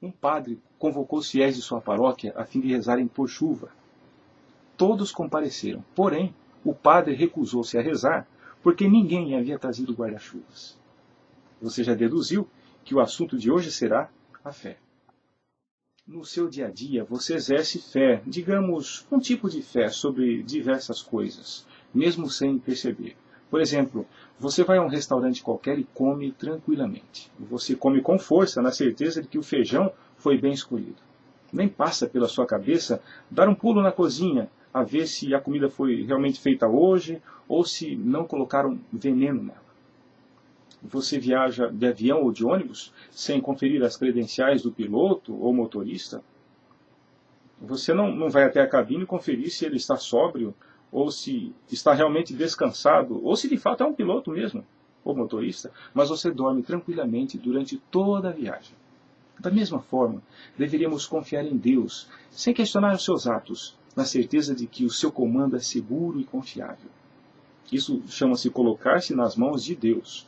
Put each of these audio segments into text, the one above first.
um padre convocou os fiéis de sua paróquia a fim de rezarem por chuva. Todos compareceram, porém, o padre recusou-se a rezar porque ninguém havia trazido guarda-chuvas. Você já deduziu que o assunto de hoje será a fé. No seu dia a dia, você exerce fé, digamos, um tipo de fé sobre diversas coisas, mesmo sem perceber. Por exemplo, você vai a um restaurante qualquer e come tranquilamente. Você come com força, na certeza de que o feijão foi bem escolhido. Nem passa pela sua cabeça dar um pulo na cozinha, a ver se a comida foi realmente feita hoje, ou se não colocaram veneno nela. Você viaja de avião ou de ônibus sem conferir as credenciais do piloto ou motorista? Você não vai até a cabine conferir se ele está sóbrio, ou se está realmente descansado, ou se de fato é um piloto mesmo, ou motorista, mas você dorme tranquilamente durante toda a viagem. Da mesma forma, deveríamos confiar em Deus, sem questionar os seus atos, na certeza de que o seu comando é seguro e confiável. Isso chama-se colocar-se nas mãos de Deus.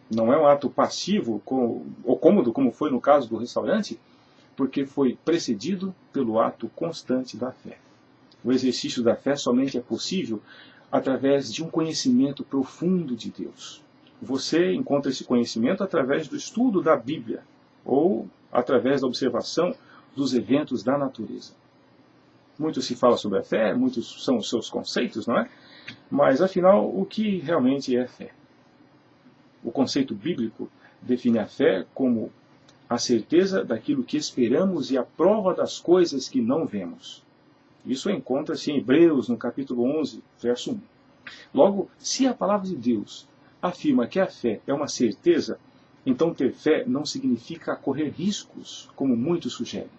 Não é um ato passivo ou cômodo, como foi no caso do restaurante, porque foi precedido pelo ato constante da fé. O exercício da fé somente é possível através de um conhecimento profundo de Deus. Você encontra esse conhecimento através do estudo da Bíblia, ou através da observação dos eventos da natureza. Muito se fala sobre a fé, muitos são os seus conceitos, não é? Mas, afinal, o que realmente é fé? O conceito bíblico define a fé como a certeza daquilo que esperamos e a prova das coisas que não vemos. Isso encontra-se em Hebreus, no capítulo 11, verso 1. Logo, se a palavra de Deus afirma que a fé é uma certeza, então ter fé não significa correr riscos, como muitos sugerem.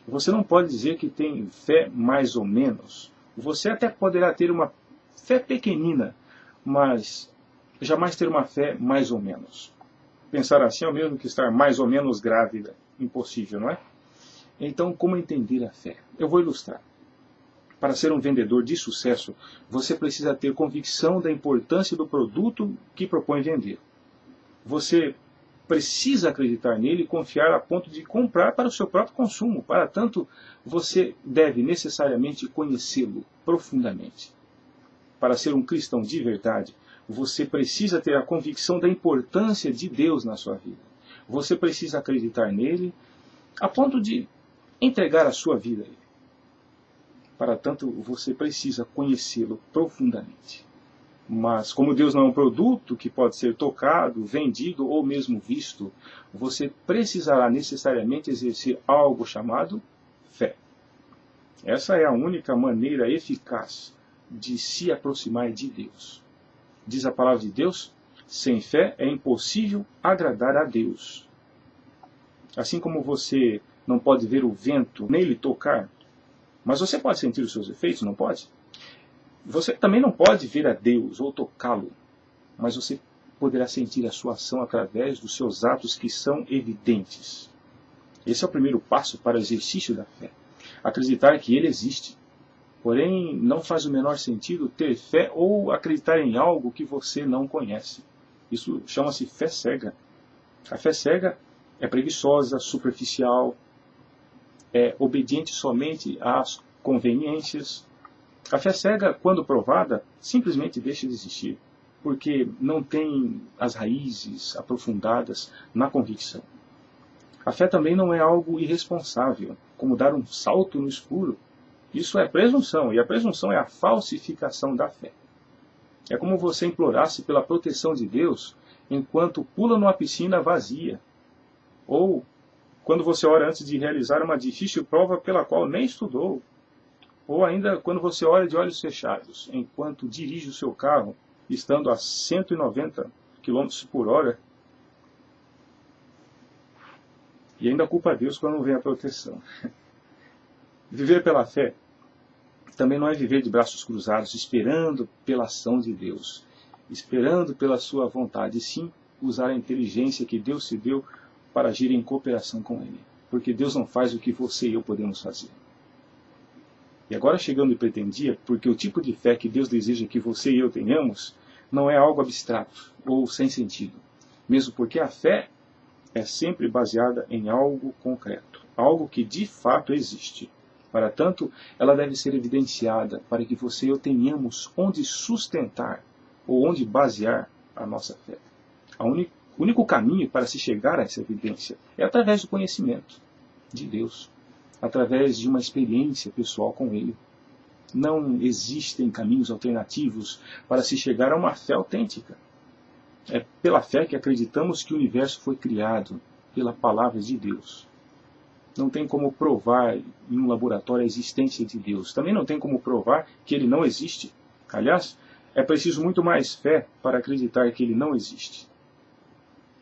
Você não pode dizer que tem fé mais ou menos. Você até poderá ter uma fé pequenina, mas jamais ter uma fé mais ou menos. Pensar assim é o mesmo que estar mais ou menos grávida. Impossível, não é? Então, como entender a fé? Eu vou ilustrar. Para ser um vendedor de sucesso, você precisa ter convicção da importância do produto que propõe vender. Você precisa acreditar nele e confiar a ponto de comprar para o seu próprio consumo. Para tanto, você deve necessariamente conhecê-lo profundamente. Para ser um cristão de verdade, você precisa ter a convicção da importância de Deus na sua vida. Você precisa acreditar nele a ponto de entregar a sua vida a ele. Para tanto, você precisa conhecê-lo profundamente. Mas, como Deus não é um produto que pode ser tocado, vendido ou mesmo visto, você precisará necessariamente exercer algo chamado fé. Essa é a única maneira eficaz de se aproximar de Deus. Diz a palavra de Deus, sem fé é impossível agradar a Deus. Assim como você não pode ver o vento nem lhe tocar, mas você pode sentir os seus efeitos, não pode? Você também não pode ver a Deus ou tocá-lo, mas você poderá sentir a sua ação através dos seus atos que são evidentes. Esse é o primeiro passo para o exercício da fé. Acreditar que Ele existe. Porém, não faz o menor sentido ter fé ou acreditar em algo que você não conhece. Isso chama-se fé cega. A fé cega é preguiçosa, superficial, é obediente somente às conveniências. A fé cega, quando provada, simplesmente deixa de existir, porque não tem as raízes aprofundadas na convicção. A fé também não é algo irresponsável, como dar um salto no escuro. Isso é presunção, e a presunção é a falsificação da fé. É como você implorasse pela proteção de Deus enquanto pula numa piscina vazia, ou quando você ora antes de realizar uma difícil prova pela qual nem estudou, ou ainda quando você ora de olhos fechados, enquanto dirige o seu carro, estando a 190 km por hora, e ainda culpa a Deus quando não vem a proteção. Viver pela fé também não é viver de braços cruzados, esperando pela ação de Deus, esperando pela sua vontade, e sim usar a inteligência que Deus se deu para agir em cooperação com Ele. Porque Deus não faz o que você e eu podemos fazer. E agora chegando e pretendia, porque o tipo de fé que Deus deseja que você e eu tenhamos não é algo abstrato ou sem sentido. Mesmo porque a fé é sempre baseada em algo concreto, algo que de fato existe. Para tanto, ela deve ser evidenciada para que você e eu tenhamos onde sustentar ou onde basear a nossa fé. O único caminho para se chegar a essa evidência é através do conhecimento de Deus, através de uma experiência pessoal com Ele. Não existem caminhos alternativos para se chegar a uma fé autêntica. É pela fé que acreditamos que o universo foi criado pela palavra de Deus. Não tem como provar em um laboratório a existência de Deus. Também não tem como provar que Ele não existe. Aliás, é preciso muito mais fé para acreditar que Ele não existe.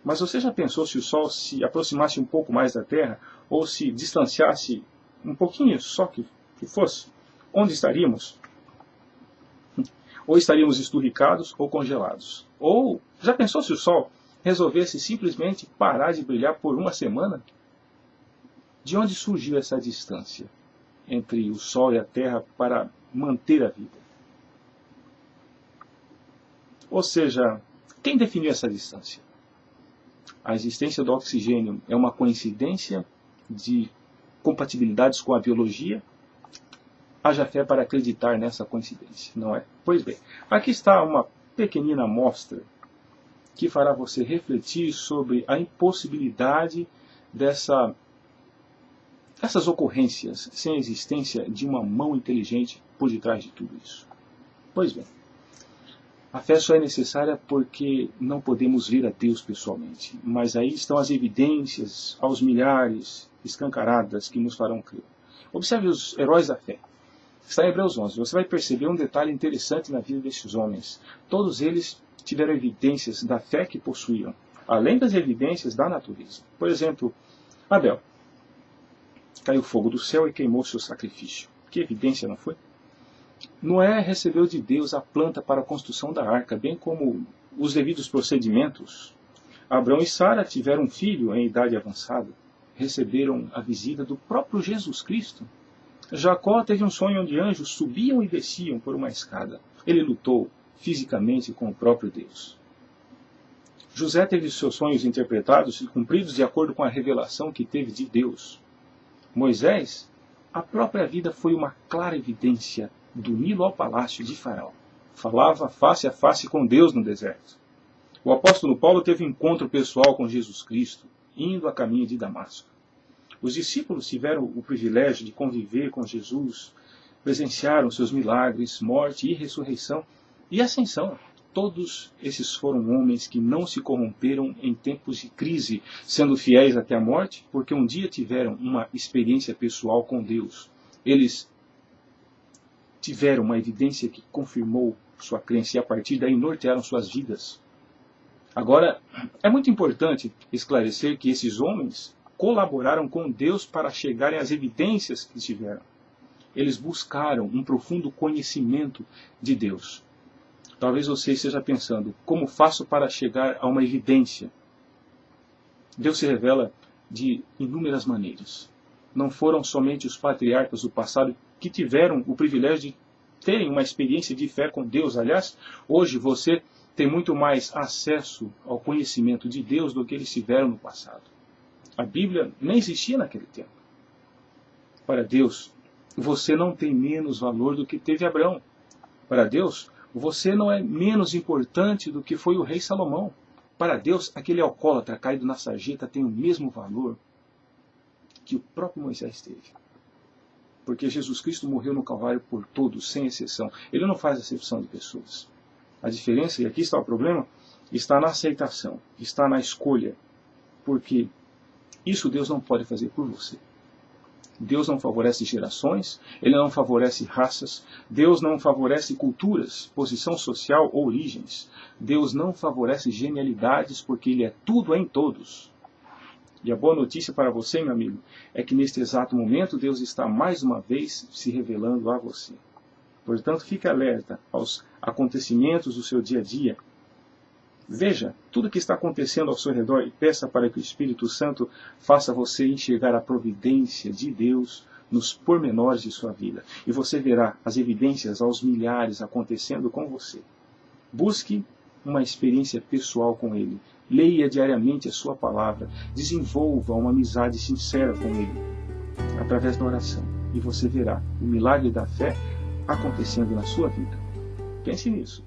Mas você já pensou se o Sol se aproximasse um pouco mais da Terra, ou se distanciasse um pouquinho só que fosse? Onde estaríamos? Ou estaríamos esturricados ou congelados. Ou, já pensou se o Sol resolvesse simplesmente parar de brilhar por uma semana? De onde surgiu essa distância entre o Sol e a Terra para manter a vida? Ou seja, quem definiu essa distância? A existência do oxigênio é uma coincidência de compatibilidades com a biologia? Haja fé para acreditar nessa coincidência, não é? Pois bem, aqui está uma pequenina amostra que fará você refletir sobre a impossibilidade dessas ocorrências sem a existência de uma mão inteligente por detrás de tudo isso. Pois bem, a fé só é necessária porque não podemos ver a Deus pessoalmente, mas aí estão as evidências aos milhares escancaradas que nos farão crer. Observe os heróis da fé. Está em Hebreus 11. Você vai perceber um detalhe interessante na vida desses homens. Todos eles tiveram evidências da fé que possuíam, além das evidências da natureza. Por exemplo, Abel. Caiu fogo do céu e queimou seu sacrifício. Que evidência, não foi? Noé recebeu de Deus a planta para a construção da arca, bem como os devidos procedimentos. Abraão e Sara tiveram um filho em idade avançada. Receberam a visita do próprio Jesus Cristo. Jacó teve um sonho onde anjos subiam e desciam por uma escada. Ele lutou fisicamente com o próprio Deus. José teve seus sonhos interpretados e cumpridos de acordo com a revelação que teve de Deus. Moisés, a própria vida foi uma clara evidência do Nilo ao palácio de Faraó. Falava face a face com Deus no deserto. O apóstolo Paulo teve um encontro pessoal com Jesus Cristo, indo a caminho de Damasco. Os discípulos tiveram o privilégio de conviver com Jesus, presenciaram seus milagres, morte e ressurreição e ascensão. Todos esses foram homens que não se corromperam em tempos de crise, sendo fiéis até a morte, porque um dia tiveram uma experiência pessoal com Deus. Eles tiveram uma evidência que confirmou sua crença e a partir daí nortearam suas vidas. Agora, é muito importante esclarecer que esses homens colaboraram com Deus para chegarem às evidências que tiveram. Eles buscaram um profundo conhecimento de Deus. Talvez você esteja pensando, como faço para chegar a uma evidência? Deus se revela de inúmeras maneiras. Não foram somente os patriarcas do passado que tiveram o privilégio de terem uma experiência de fé com Deus. Aliás, hoje você tem muito mais acesso ao conhecimento de Deus do que eles tiveram no passado. A Bíblia nem existia naquele tempo. Para Deus, você não tem menos valor do que teve Abraão. Para Deus, você não é menos importante do que foi o rei Salomão. Para Deus, aquele alcoólatra caído na sarjeta tem o mesmo valor que o próprio Moisés teve. Porque Jesus Cristo morreu no Calvário por todos, sem exceção. Ele não faz acepção de pessoas. A diferença, e aqui está o problema, está na aceitação, está na escolha. Porque isso Deus não pode fazer por você. Deus não favorece gerações, Ele não favorece raças, Deus não favorece culturas, posição social ou origens. Deus não favorece genialidades porque Ele é tudo em todos. E a boa notícia para você, meu amigo, é que neste exato momento Deus está mais uma vez se revelando a você. Portanto, fique alerta aos acontecimentos do seu dia a dia. Veja tudo o que está acontecendo ao seu redor e peça para que o Espírito Santo faça você enxergar a providência de Deus nos pormenores de sua vida. E você verá as evidências aos milhares acontecendo com você. Busque uma experiência pessoal com Ele. Leia diariamente a sua palavra. Desenvolva uma amizade sincera com Ele, através da oração. E você verá o milagre da fé acontecendo na sua vida. Pense nisso.